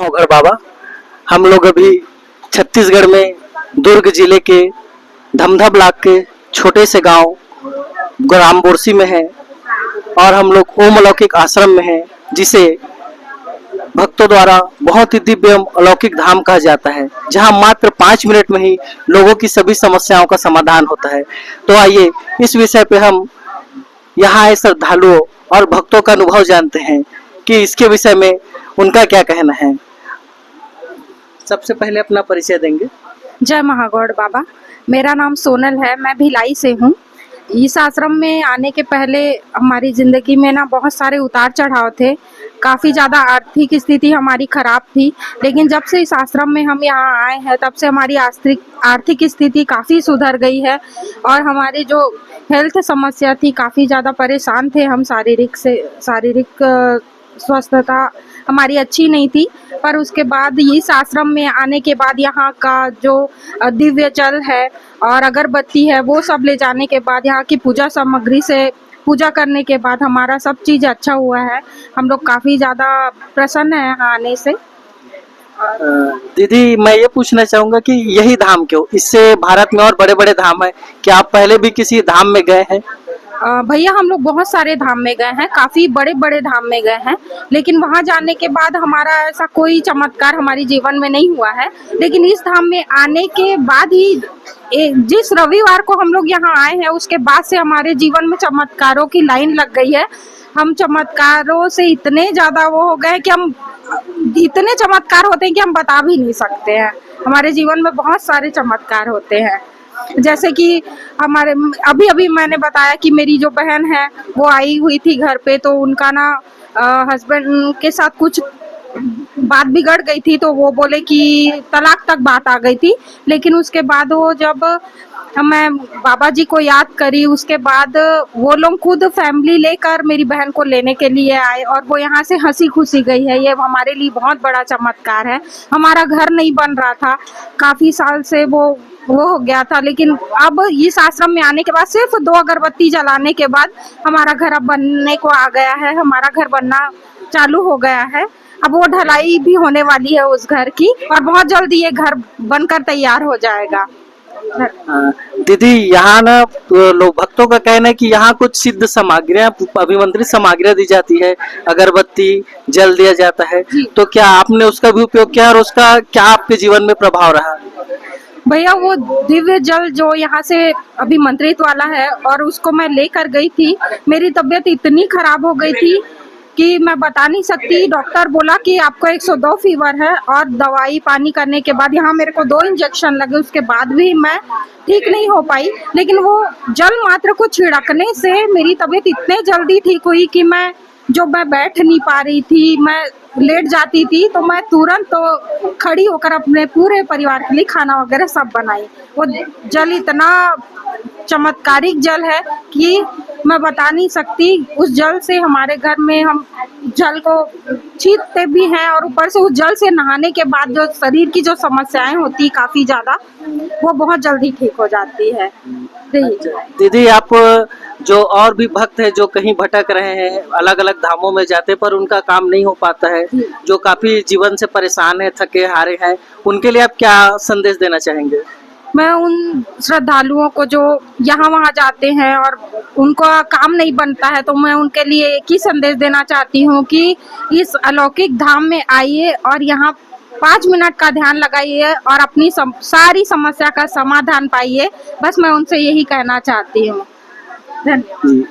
महागढ़ बाबा। हम लोग अभी छत्तीसगढ़ में दुर्ग जिले के धमधा ब्लॉक के छोटे से गांव ग्राम बोरसी में है और हम लोग ओम अलौकिक आश्रम में हैं, जिसे भक्तों द्वारा बहुत ही दिव्य एवं अलौकिक धाम कहा जाता है, जहां मात्र 5 मिनट में ही लोगों की सभी समस्याओं का समाधान होता है। तो आइए इस विषय पे हम यहाँ आए श्रद्धालुओं और भक्तों का अनुभव जानते हैं कि इसके विषय में उनका क्या कहना है। सबसे पहले अपना परिचय देंगे। जय महागौड़ बाबा, मेरा नाम सोनल है, मैं भिलाई से हूँ। इस आश्रम में आने के पहले हमारी ज़िंदगी में ना बहुत सारे उतार चढ़ाव थे। काफ़ी ज़्यादा आर्थिक स्थिति हमारी ख़राब थी, लेकिन जब से इस आश्रम में हम यहाँ आए हैं तब से हमारी आर्थिक स्थिति काफ़ी सुधर गई है और हमारी जो हेल्थ समस्या थी, काफ़ी ज़्यादा परेशान थे हम। शारीरिक स्वस्थता हमारी अच्छी नहीं थी, पर उसके बाद इस आश्रम में आने के बाद यहाँ का जो दिव्य जल है और अगरबत्ती है वो सब ले जाने के बाद, यहाँ की पूजा सामग्री से पूजा करने के बाद हमारा सब चीज़ अच्छा हुआ है। हम लोग काफ़ी ज़्यादा प्रसन्न हैं यहाँ आने से। दीदी, मैं ये पूछना चाहूँगा कि यही धाम क्यों? इससे भारत में और बड़े बड़े धाम है, क्या आप पहले भी किसी धाम में गए हैं? भैया, हम लोग बहुत सारे धाम में गए हैं, काफ़ी बड़े बड़े धाम में गए हैं, लेकिन वहाँ जाने के बाद हमारा ऐसा कोई चमत्कार हमारे जीवन में नहीं हुआ है। लेकिन इस धाम में आने के बाद ही जिस रविवार को हम लोग यहाँ आए हैं, उसके बाद से हमारे जीवन में चमत्कारों की लाइन लग गई है। हम चमत्कारों से इतने ज़्यादा वो हो गए कि हम इतने चमत्कार होते हैं कि हम बता भी नहीं सकते हैं। हमारे जीवन में बहुत सारे चमत्कार होते हैं, जैसे कि हमारे अभी अभी मैंने बताया कि मेरी जो बहन है वो आई हुई थी घर पे, तो उनका ना हस्बैंड के साथ कुछ बात बिगड़ गई थी, तो वो बोले कि तलाक तक बात आ गई थी। लेकिन उसके बाद वो जब मैं बाबा जी को याद करी, उसके बाद वो लोग खुद फैमिली लेकर मेरी बहन को लेने के लिए आए और वो यहाँ से हंसी खुशी गई है। ये हमारे लिए बहुत बड़ा चमत्कार है। हमारा घर नहीं बन रहा था, काफ़ी साल से वो हो गया था, लेकिन अब इस आश्रम में आने के बाद सिर्फ 2 अगरबत्ती जलाने के बाद हमारा घर अब बनने को आ गया है। हमारा घर बनना चालू हो गया है। अब वो ढलाई भी होने वाली है उस घर की और बहुत जल्दी ये घर बनकर तैयार हो जाएगा। दीदी, यहाँ ना लोग भक्तों का कहना है कि यहाँ कुछ सिद्ध सामग्रियाँ, अभिमंत्रित सामग्रियाँ दी जाती है, अगरबत्ती जल दिया जाता है, तो क्या आपने उसका भी उपयोग किया और उसका क्या आपके जीवन में प्रभाव रहा? भैया, वो दिव्य जल जो यहाँ से अभिमंत्रित वाला है और उसको मैं लेकर गई थी, मेरी तबीयत इतनी खराब हो गई थी कि मैं बता नहीं सकती। डॉक्टर बोला कि आपको 102 फीवर है और दवाई पानी करने के बाद यहाँ मेरे को 2 इंजेक्शन लगे, उसके बाद भी मैं ठीक नहीं हो पाई। लेकिन वो जल मात्र को छिड़कने से मेरी तबीयत इतने जल्दी ठीक हुई कि मैं बैठ नहीं पा रही थी, मैं लेट जाती थी, तो मैं तुरंत तो खड़ी होकर अपने पूरे परिवार के लिए खाना वगैरह सब बनाई। वो जल इतना चमत्कारिक जल है कि मैं बता नहीं सकती। उस जल से हमारे घर में हम जल को छींटते भी हैं और ऊपर से उस जल से नहाने के बाद जो शरीर की जो समस्याएं होती काफ़ी ज़्यादा, वो बहुत जल्दी ठीक हो जाती है। दीदी, आप जो और भी भक्त है जो कहीं भटक रहे हैं, अलग अलग धामों में जाते पर उनका काम नहीं हो पाता है, जो काफी जीवन से परेशान है, थके हारे हैं, उनके लिए आप क्या संदेश देना चाहेंगे? मैं उन श्रद्धालुओं को जो यहाँ वहाँ जाते हैं और उनका काम नहीं बनता है, तो मैं उनके लिए एक ही संदेश देना चाहती हूँ कि इस अलौकिक धाम में आइए और यहाँ 5 मिनट का ध्यान लगाइए और अपनी सारी समस्या का समाधान पाइए। बस मैं उनसे यही कहना चाहती हूँ। धन्यवाद।